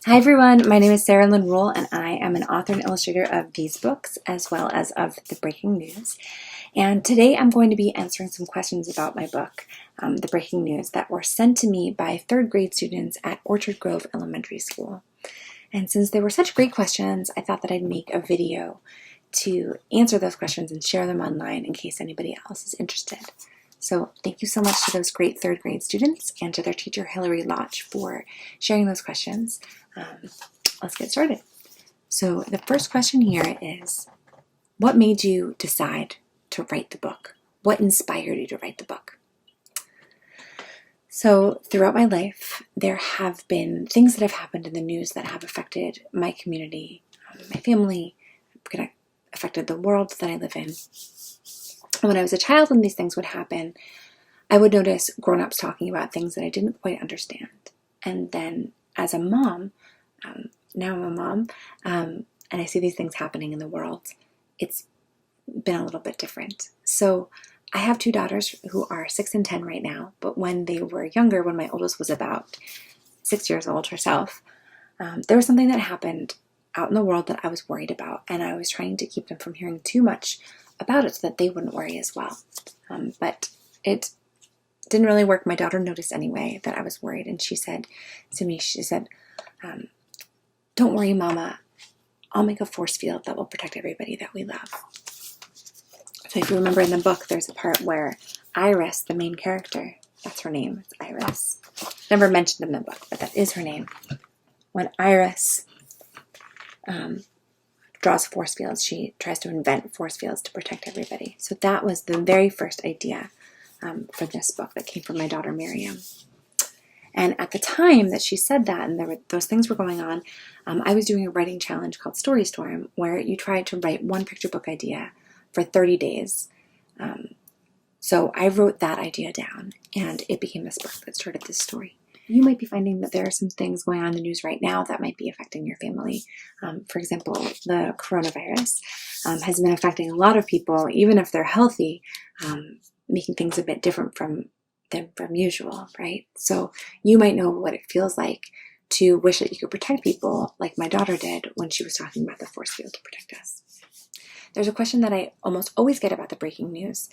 Hi everyone, my name is Sarah Lynn Rule and I am an author and illustrator of these books as well as of the Breaking News. And today I'm going to be answering some questions about my book, The Breaking News, that were sent to me by third grade students at Orchard Grove Elementary School. And since they were such great questions, I thought that I'd make a video to answer those questions and share them online in case anybody else is interested. So thank you so much to those great third grade students and to their teacher Hillary Lodge for sharing those questions. Let's get started. So the first question here is, what made you decide to write the book? What inspired you to write the book? So throughout my life, there have been things that have happened in the news that have affected my community, my family, affected the world that I live in. And when I was a child, when these things would happen, I would notice grown-ups talking about things that I didn't quite understand. And then as a mom, now I'm a mom, and I see these things happening in the world, it's been a little bit different. So I have two daughters who are 6 and 10 right now, but when they were younger, when my oldest was about 6 years old herself, there was something that happened out in the world that I was worried about, and I was trying to keep them from hearing too much about it so that they wouldn't worry as well. But it didn't really work. My daughter noticed anyway that I was worried, and she said to me, "Don't worry, Mama, I'll make a force field that will protect everybody that we love." So if you remember in the book, there's a part where Iris, the main character, that's her name, it's Iris. Never mentioned in the book, but that is her name. When Iris draws force fields, she tries to invent force fields to protect everybody. So that was the very first idea for this book that came from my daughter Miriam. And at the time that she said that, and those things were going on, I was doing a writing challenge called Story Storm, where you tried to write one picture book idea for 30 days. So I wrote that idea down, and it became this book that started this story. You might be finding that there are some things going on in the news right now that might be affecting your family. For example, the coronavirus has been affecting a lot of people, even if they're healthy, making things a bit different from usual, right? So you might know what it feels like to wish that you could protect people like my daughter did when she was talking about the force field to protect us. There's a question that I almost always get about the breaking news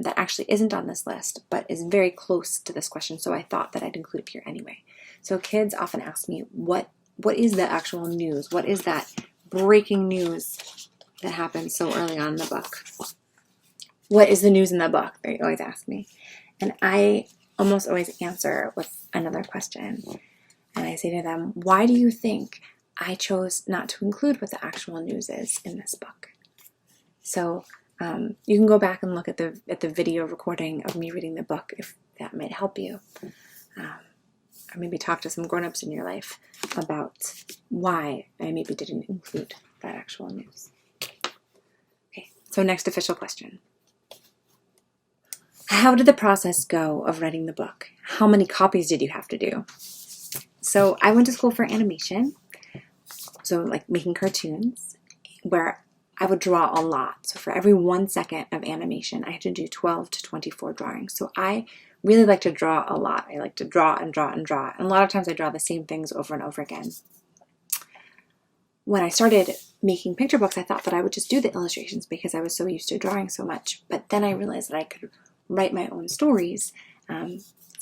that actually isn't on this list, but is very close to this question, so I thought that I'd include it here anyway. So kids often ask me, what is the actual news? What is that breaking news that happened so early on in the book? What is the news in the book? They always ask me. And I almost always answer with another question. And I say to them, why do you think I chose not to include what the actual news is in this book? So you can go back and look at the video recording of me reading the book if that might help you. Or maybe talk to some grown-ups in your life about why I maybe didn't include that actual news. Okay, so next official question. How did the process go of writing the book? How many copies did you have to do? So I went to school for animation, so like making cartoons, where I would draw a lot. So for every 1 second of animation, I had to do 12 to 24 drawings. So I really like to draw a lot. I like to draw and draw and draw. And a lot of times I draw the same things over and over again. When I started making picture books, I thought that I would just do the illustrations because I was so used to drawing so much. But then I realized that I could write my own stories so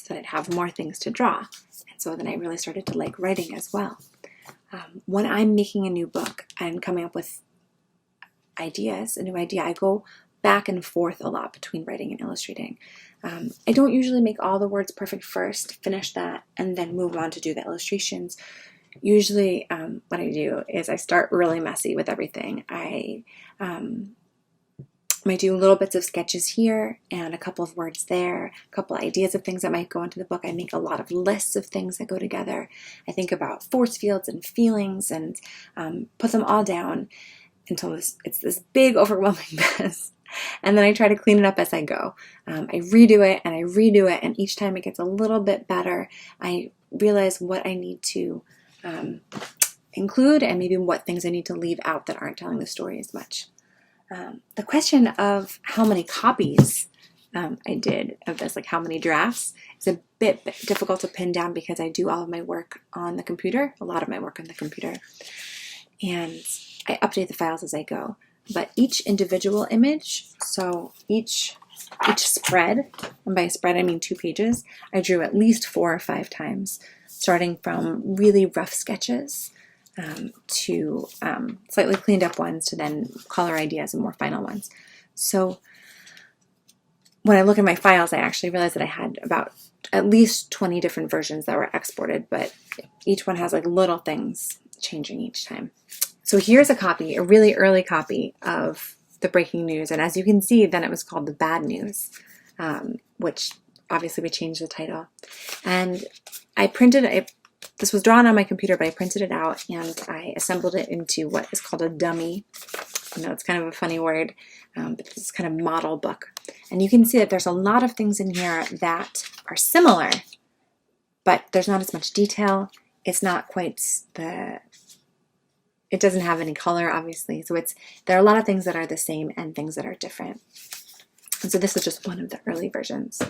that I'd have more things to draw. And so then I really started to like writing as well. When I'm making a new book and coming up with a new idea, I go back and forth a lot between writing and illustrating. I don't usually make all the words perfect first, finish that, and then move on to do the illustrations. Usually what I do is I start really messy with everything. I might do little bits of sketches here and a couple of words there, a couple ideas of things that might go into the book. I make a lot of lists of things that go together. I think about force fields and feelings and put them all down until it's this big overwhelming mess. And then I try to clean it up as I go. I redo it and I redo it, and each time it gets a little bit better. I realize what I need to include and maybe what things I need to leave out that aren't telling the story as much. The question of how many copies I did of this, like how many drafts. It's a bit difficult to pin down because I do all of my work on the computer, a lot of my work on the computer, and I update the files as I go. But each individual image, so each spread, and by spread I mean 2 pages, I drew at least 4 or 5 times, starting from really rough sketches to slightly cleaned up ones to then color ideas and more final ones. So when I look at my files, I actually realized that I had about at least 20 different versions that were exported, but each one has like little things changing each time. So here's a copy, a really early copy of the breaking news. And as you can see, then it was called The Bad News, which obviously we changed the title. And I printed it. This was drawn on my computer, but I printed it out and I assembled it into what is called a dummy. I know it's kind of a funny word, but this is kind of model book. And you can see that there's a lot of things in here that are similar, but there's not as much detail. It's not quite it doesn't have any color, obviously. So there are a lot of things that are the same and things that are different. And so this is just one of the early versions.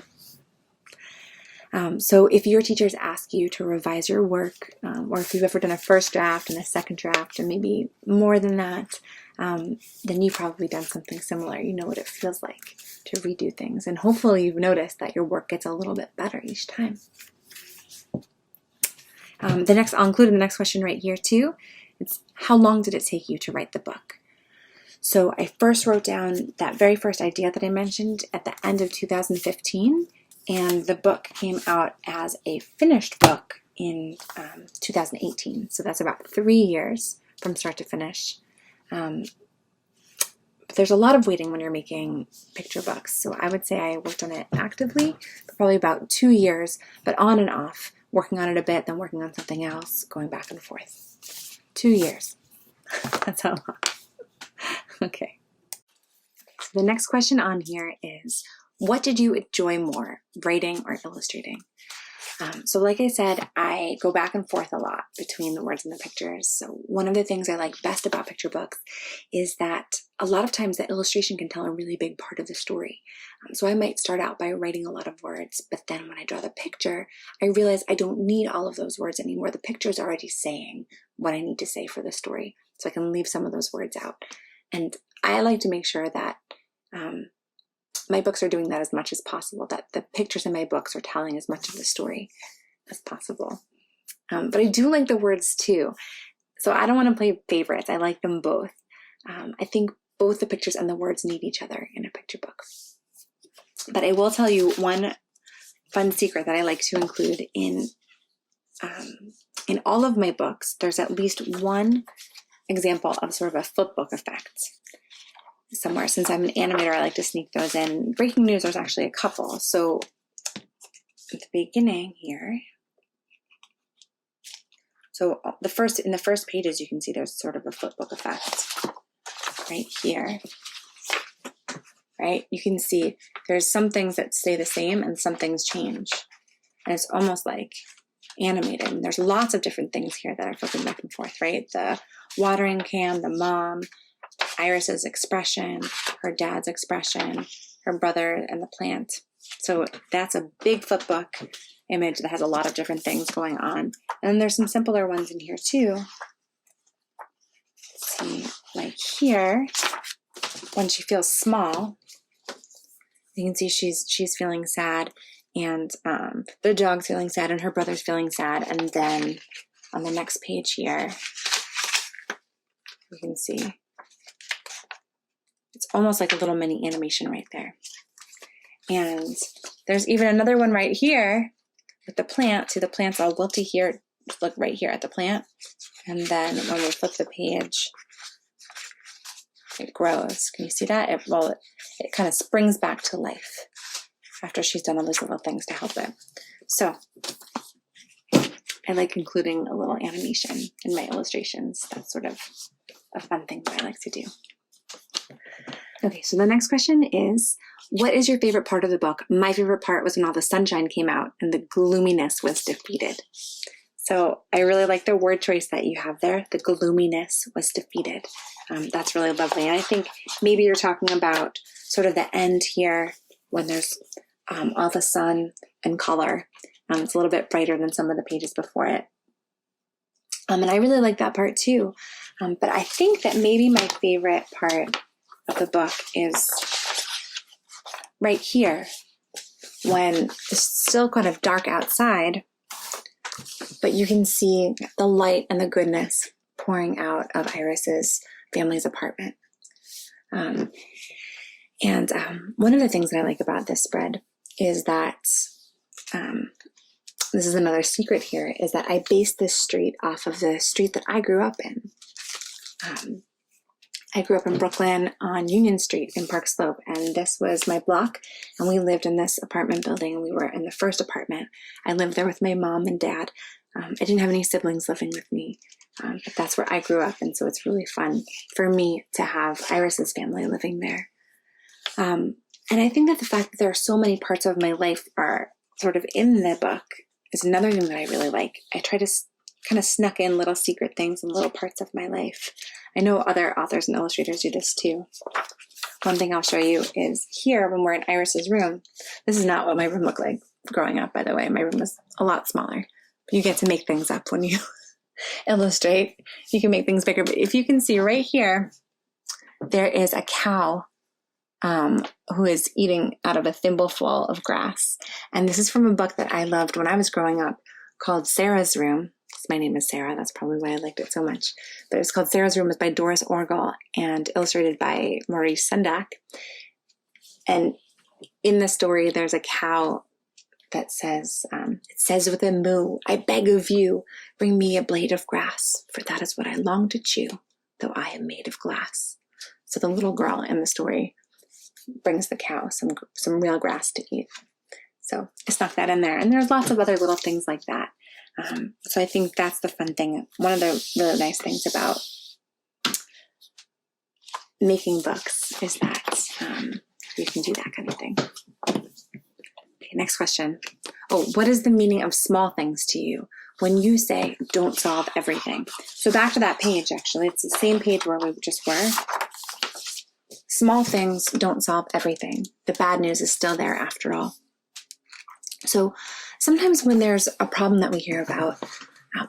So if your teachers ask you to revise your work, or if you've ever done a first draft and a second draft, and maybe more than that, then you've probably done something similar. You know what it feels like to redo things. And hopefully you've noticed that your work gets a little bit better each time. I'll include in the next question right here too. It's how long did it take you to write the book? So I first wrote down that very first idea that I mentioned at the end of 2015. And the book came out as a finished book in 2018. So that's about 3 years from start to finish. But there's a lot of waiting when you're making picture books. So I would say I worked on it actively for probably about 2 years, but on and off, working on it a bit, then working on something else, going back and forth. 2 years. That's how long. Okay. So the next question on here is, what did you enjoy more, writing or illustrating? So like I said, I go back and forth a lot between the words and the pictures. So one of the things I like best about picture books is that a lot of times the illustration can tell a really big part of the story. So I might start out by writing a lot of words, but then when I draw the picture, I realize I don't need all of those words anymore. The picture is already saying what I need to say for the story. So I can leave some of those words out. And I like to make sure that my books are doing that as much as possible, that the pictures in my books are telling as much of the story as possible. But I do like the words too. So I don't want to play favorites. I like them both. I think both the pictures and the words need each other in a picture book. But I will tell you one fun secret that I like to include in all of my books. There's at least one example of sort of a flip book effect somewhere. Since I'm an animator, I like to sneak those in. Breaking news, there's actually a couple. So at the beginning here, so in the first pages, you can see there's sort of a flip book effect right here. Right? You can see there's some things that stay the same and some things change. And it's almost like animated. And there's lots of different things here that are flipping back and forth, right? The watering can, the mom, Iris's expression, her dad's expression, her brother, and the plant. So that's a big flip book image that has a lot of different things going on. And then there's some simpler ones in here too. Let's see, like here, when she feels small, you can see she's feeling sad, and the dog's feeling sad, and her brother's feeling sad. And then on the next page here, you can see it's almost like a little mini animation right there. And there's even another one right here with the plant. See, the plant's all wilty here. Look right here at the plant. And then when we flip the page, it grows. Can you see that? It kind of springs back to life after she's done all these little things to help it. So I like including a little animation in my illustrations. That's sort of a fun thing that I like to do. Okay, so the next question is, what is your favorite part of the book? My favorite part was when all the sunshine came out and the gloominess was defeated. So I really like the word choice that you have there. The gloominess was defeated. That's really lovely. And I think maybe you're talking about sort of the end here when there's all the sun and color. It's a little bit brighter than some of the pages before it. And I really like that part too. But I think that maybe my favorite part of the book is right here, when it's still kind of dark outside, but you can see the light and the goodness pouring out of Iris's family's apartment. And one of the things that I like about this spread is that, this is another secret here, is that I based this street off of the street that I grew up in. I grew up in Brooklyn on Union Street in Park Slope, and this was my block, and we lived in this apartment building. We were in the first apartment. I lived there with my mom and dad. I didn't have any siblings living with me, but that's where I grew up, and so it's really fun for me to have Iris's family living there. And I think that the fact that there are so many parts of my life are sort of in the book is another thing that I really like. I try to kind of snuck in little secret things and little parts of my life. I know other authors and illustrators do this too. One thing I'll show you is here when we're in Iris's room. This is not what my room looked like growing up, by the way. My room was a lot smaller. But you get to make things up when you illustrate. You can make things bigger. But if you can see right here, there is a cow who is eating out of a thimbleful of grass. And this is from a book that I loved when I was growing up called Sarah's Room. My name is Sarah. That's probably why I liked it so much. But it's called Sarah's Room. It's by Doris Orgel and illustrated by Maurice Sendak. And in the story, there's a cow that says, it says with a moo, "I beg of you, bring me a blade of grass, for that is what I long to chew, though I am made of glass." So the little girl in the story brings the cow some real grass to eat. So I snuck that in there. And there's lots of other little things like that. So I think that's the fun thing. One of the really nice things about making books is that you can do that kind of thing. Okay, next question. Oh, what is the meaning of small things to you when you say don't solve everything? So back to that page, actually. It's the same page where we just were. Small things don't solve everything. The bad news is still there after all. So sometimes when there's a problem that we hear about,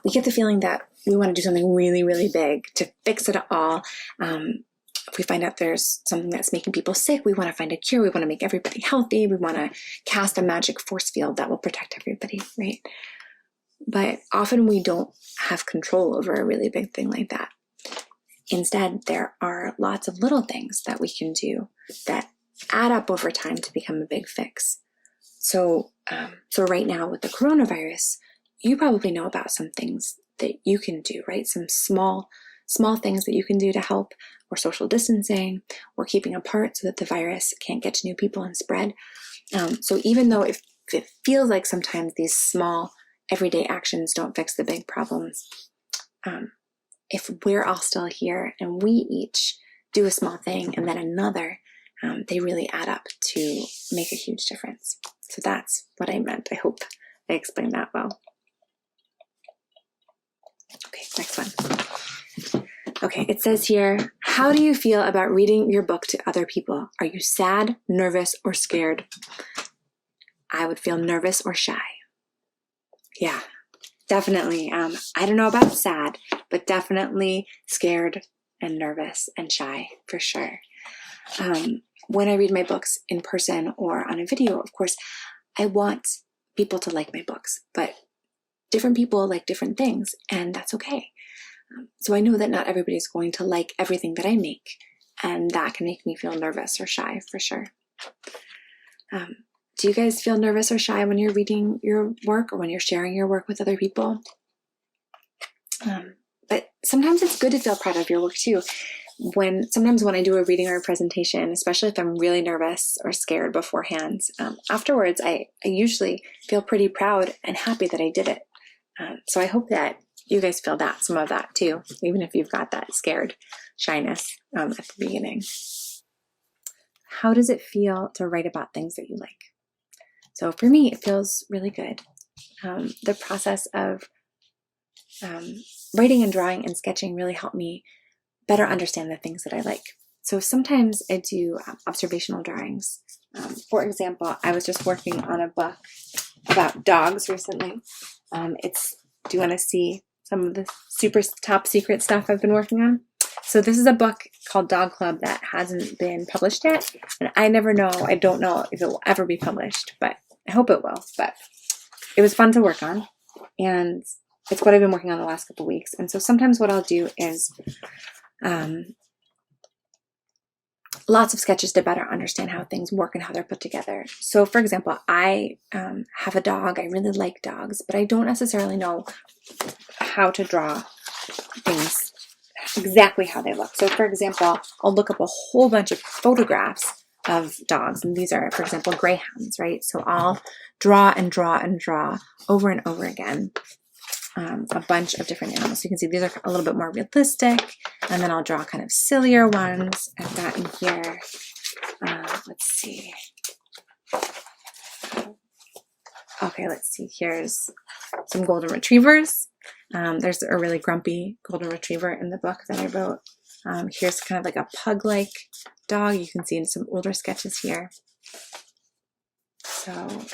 we get the feeling that we want to do something really, really big to fix it all. If we find out there's something that's making people sick, we want to find a cure. We want to make everybody healthy. We want to cast a magic force field that will protect everybody, right? But often we don't have control over a really big thing like that. Instead, there are lots of little things that we can do that add up over time to become a big fix. So right now with the coronavirus, you probably know about some things that you can do, right? Some small things that you can do to help, or social distancing, or keeping apart so that the virus can't get to new people and spread. So even though if it feels like sometimes these small everyday actions don't fix the big problems, if we're all still here and we each do a small thing and then another, they really add up to make a huge difference. So that's what I meant. I hope I explained that well. Okay, next one. Okay, it says here, how do you feel about reading your book to other people? Are you sad, nervous, or scared? I would feel nervous or shy. Yeah, definitely. I don't know about sad, but definitely scared and nervous and shy for sure. When I read my books in person or on a video, of course, I want people to like my books, but different people like different things, and that's okay. So I know that not everybody's going to like everything that I make, and that can make me feel nervous or shy for sure. Do you guys feel nervous or shy when you're reading your work or when you're sharing your work with other people? But sometimes it's good to feel proud of your work too. Sometimes when I do a reading or a presentation, especially if I'm really nervous or scared beforehand, afterwards I usually feel pretty proud and happy that I did it. So I hope that you guys feel some of that too, even if you've got that scared shyness at the beginning. How does it feel to write about things that you like? So for me, it feels really good. The process of writing and drawing and sketching really helped me better understand the things that I like. So sometimes I do observational drawings For example, I was just working on a book about dogs recently. Do you want to see some of the super top secret stuff I've been working on? So this is a book called Dog Club that hasn't been published yet. And I don't know if it will ever be published, but I hope it will. But it was fun to work on. And it's what I've been working on the last couple of weeks. And so sometimes what I'll do is lots of sketches to better understand how things work and how they're put together. So for example, I have a dog. I really like dogs, but I don't necessarily know how to draw things exactly how they look. So for example, I'll look up a whole bunch of photographs of dogs. And these are, for example, greyhounds, right? So I'll draw and draw and draw over and over again. A bunch of different animals. So you can see these are a little bit more realistic, and then I'll draw kind of sillier ones. I've got in here, let's see. Okay, let's see. Here's some golden retrievers. There's a really grumpy golden retriever in the book that I wrote. Here's kind of like a pug-like dog. You can see in some older sketches here. So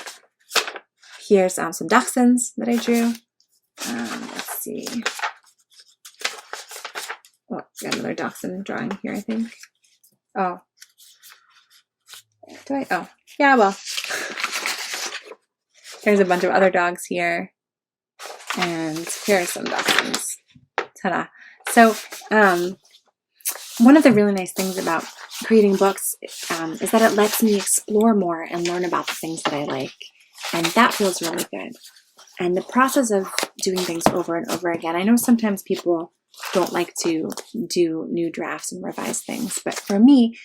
here's some dachshunds that I drew. Let's see. Oh, got another dachshund drawing here, I think. Oh. Oh, yeah, well. There's a bunch of other dogs here. And here are some dachshunds. Ta-da. So, one of the really nice things about creating books is that it lets me explore more and learn about the things that I like. And that feels really good. And the process of doing things over and over again, I know sometimes people don't like to do new drafts and revise things, but for me,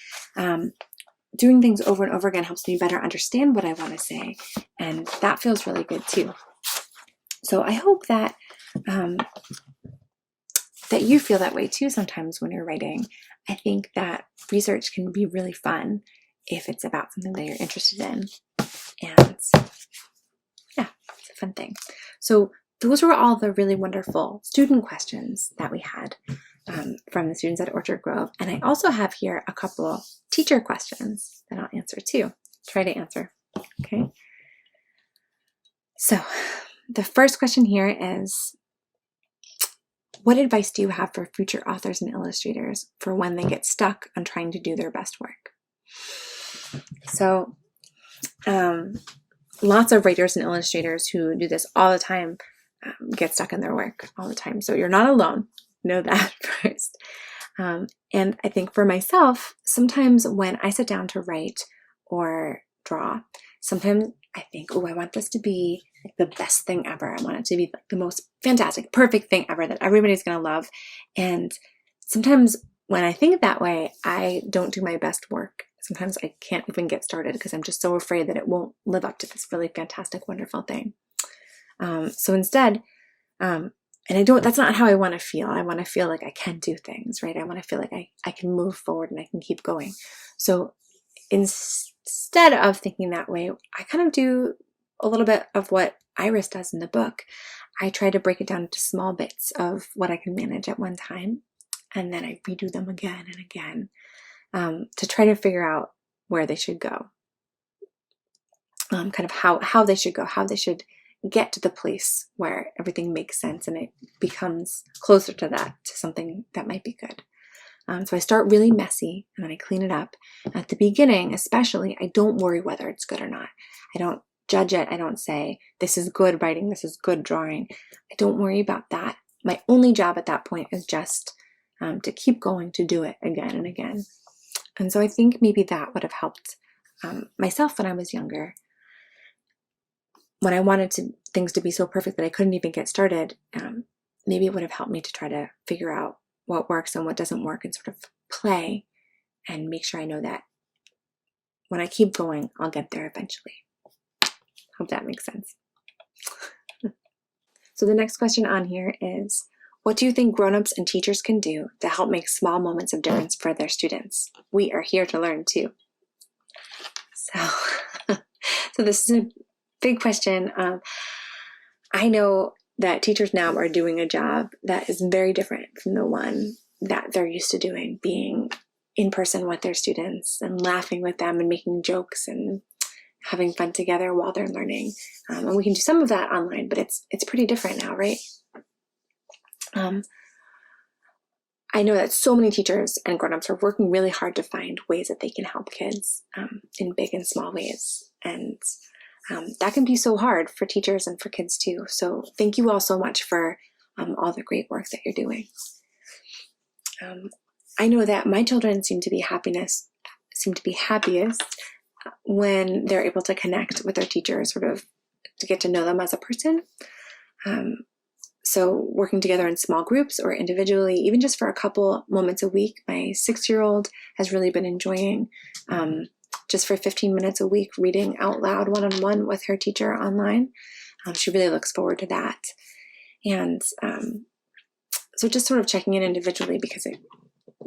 doing things over and over again helps me better understand what I want to say, and that feels really good too. So I hope that that you feel that way too sometimes when you're writing. I think that research can be really fun if it's about something that you're interested in, and yeah, it's a fun thing. So those were all the really wonderful student questions that we had from the students at Orchard Grove. And I also have here a couple teacher questions that I'll answer too. Try to answer. Okay. So the first question here is, what advice do you have for future authors and illustrators for when they get stuck on trying to do their best work? So lots of writers and illustrators who do this all the time get stuck in their work all the time. So you're not alone. Know that first. And I think for myself, sometimes when I sit down to write or draw, sometimes I think, oh, I want this to be like the best thing ever. I want it to be like the most fantastic, perfect thing ever that everybody's going to love. And sometimes when I think that way, I don't do my best work. Sometimes I can't even get started because I'm just so afraid that it won't live up to this really fantastic, wonderful thing. So instead, that's not how I want to feel. I want to feel like I can do things, right? I want to feel like I can move forward and I can keep going. So instead of thinking that way, I kind of do a little bit of what Iris does in the book. I try to break it down into small bits of what I can manage at one time. And then I redo them again and again to try to figure out where they should go. Kind of how they should go, how they should get to the place where everything makes sense and it becomes closer to something that might be good. So I start really messy and then I clean it up. At the beginning, especially, I don't worry whether it's good or not. I don't judge it. I don't say, this is good writing, this is good drawing. I don't worry about that. My only job at that point is just to keep going, to do it again and again. And so I think maybe that would have helped myself when I was younger. When I wanted things to be so perfect that I couldn't even get started, maybe it would have helped me to try to figure out what works and what doesn't work and sort of play and make sure I know that when I keep going, I'll get there eventually. Hope that makes sense. So the next question on here is, what do you think grown-ups and teachers can do to help make small moments of difference for their students? We are here to learn too. So this is a big question. I know that teachers now are doing a job that is very different from the one that they're used to doing, being in person with their students and laughing with them and making jokes and having fun together while they're learning. And we can do some of that online, but it's pretty different now, right? I know that so many teachers and grown-ups are working really hard to find ways that they can help kids in big and small ways. And that can be so hard for teachers and for kids too. So thank you all so much for all the great work that you're doing. I know that my children seem to be happiest when they're able to connect with their teachers, sort of to get to know them as a person. So working together in small groups or individually, even just for a couple moments a week, my 6-year-old has really been enjoying just for 15 minutes a week reading out loud one-on-one with her teacher online. She really looks forward to that. And so just sort of checking in individually, because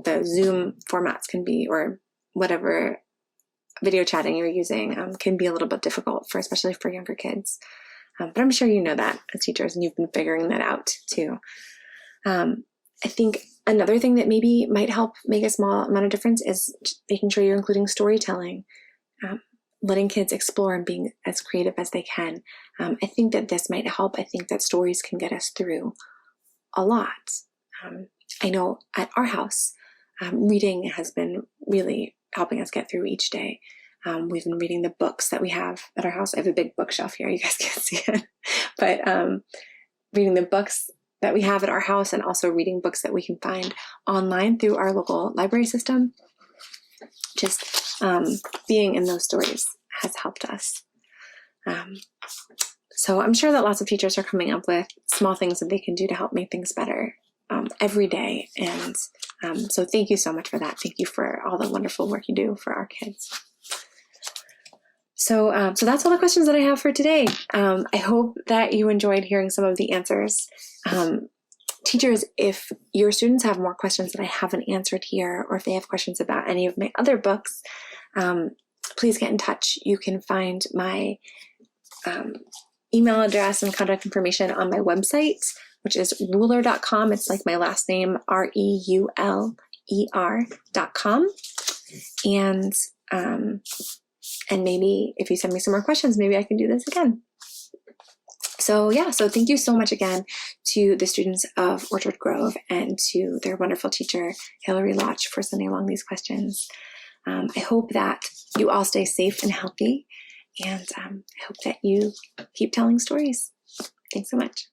the Zoom formats can be, or whatever video chatting you're using can be a little bit difficult especially for younger kids. But I'm sure you know that as teachers, and you've been figuring that out too. I think another thing that maybe might help make a small amount of difference is making sure you're including storytelling, letting kids explore and being as creative as they can. I think that this might help. I think that stories can get us through a lot. I know at our house, reading has been really helping us get through each day. We've been reading the books that we have at our house. I have a big bookshelf here. You guys can't see it. But reading the books that we have at our house, and also reading books that we can find online through our local library system. Just being in those stories has helped us. So I'm sure that lots of teachers are coming up with small things that they can do to help make things better every day. And so thank you so much for that. Thank you for all the wonderful work you do for our kids. So that's all the questions that I have for today. I hope that you enjoyed hearing some of the answers. Teachers, if your students have more questions that I haven't answered here, or if they have questions about any of my other books, please get in touch. You can find my email address and contact information on my website, which is ruler.com. It's like my last name, REULER.com. And maybe if you send me some more questions, maybe I can do this again. So thank you so much again to the students of Orchard Grove and to their wonderful teacher, Hillary Lotch, for sending along these questions. I hope that you all stay safe and healthy, and I hope that you keep telling stories. Thanks so much.